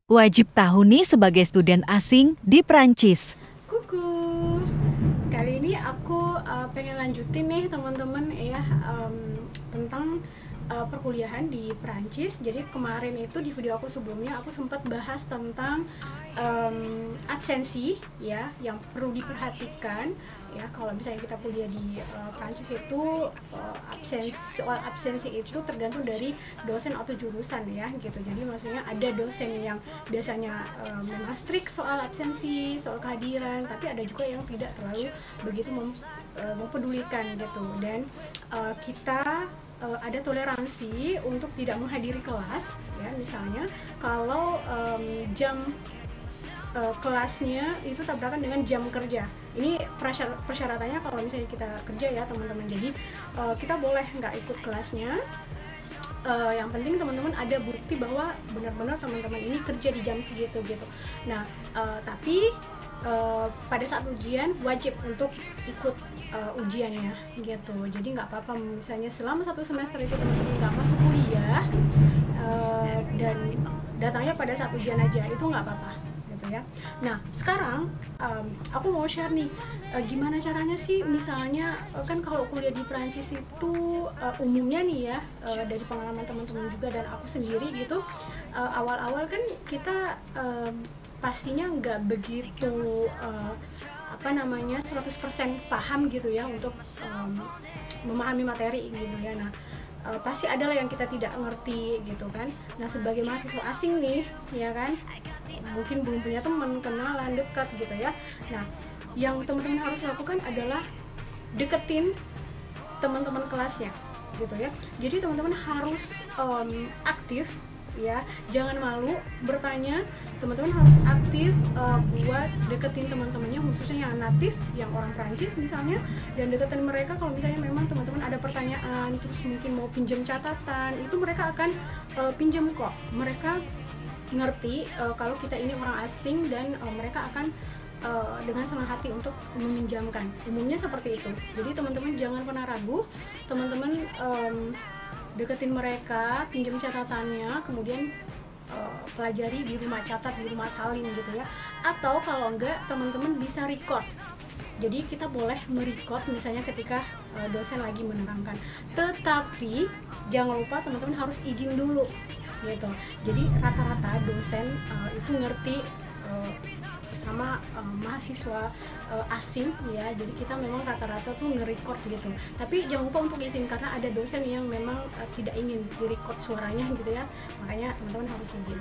Wajib tahu nih sebagai student asing di Prancis. Kuku, kali ini aku pengen lanjutin nih teman-teman ya, tentang perkuliahan di Prancis. Jadi kemarin itu di video aku sebelumnya aku sempat bahas tentang absensi ya, yang perlu diperhatikan ya kalau misalnya kita kuliah di Prancis itu. Soal absensi itu tergantung dari dosen atau jurusan ya gitu. Jadi maksudnya ada dosen yang biasanya memang strict soal absensi, soal kehadiran, tapi ada juga yang tidak terlalu begitu mempedulikan gitu. Dan kita ada toleransi untuk tidak menghadiri kelas ya, misalnya kalau jam kelasnya itu tabrakan dengan jam kerja. Ini persyaratannya kalau misalnya kita kerja ya teman-teman. Jadi kita boleh nggak ikut kelasnya. Yang penting teman-teman ada bukti bahwa benar-benar teman-teman ini kerja di jam segitu gitu. Nah, tapi pada saat ujian wajib untuk ikut ujiannya gitu. Jadi nggak apa-apa misalnya selama 1 semester itu teman-teman nggak masuk kuliah dan datangnya pada saat ujian aja, itu nggak apa-apa gitu ya. Nah sekarang aku mau share nih gimana caranya sih misalnya kan kalau kuliah di Prancis itu umumnya nih ya, dari pengalaman teman-teman juga dan aku sendiri gitu, awal-awal kan kita pastinya nggak begitu 100% paham gitu ya untuk memahami materi gitu ya. Nah pasti adalah yang kita tidak ngerti gitu kan. Nah sebagai mahasiswa asing nih ya kan, mungkin belum punya teman, kenalan, dekat gitu ya. Nah yang teman-teman harus lakukan adalah deketin teman-teman kelasnya gitu ya. Jadi teman-teman harus aktif ya, jangan malu bertanya. Teman-teman harus aktif buat deketin teman-temannya, khususnya yang natif, yang orang Prancis misalnya, dan deketin mereka kalau misalnya memang teman-teman ada pertanyaan, terus mungkin mau pinjam catatan, itu mereka akan pinjam kok. Mereka ngerti kalau kita ini orang asing dan mereka akan dengan senang hati untuk meminjamkan. Umumnya seperti itu. Jadi teman-teman jangan pernah ragu, teman-teman deketin mereka, pinjam catatannya, kemudian pelajari di rumah, catat di rumah salin gitu ya. Atau kalau enggak, teman-teman bisa record. Jadi kita boleh merecord misalnya ketika dosen lagi menerangkan. Tetapi jangan lupa teman-teman harus izin dulu gitu. Jadi rata-rata dosen itu ngerti sama mahasiswa asing ya. Jadi kita memang rata-rata tuh nge-record gitu. Tapi jangan lupa untuk izin, karena ada dosen yang memang tidak ingin di-record suaranya gitu ya. Makanya teman-teman harus izin.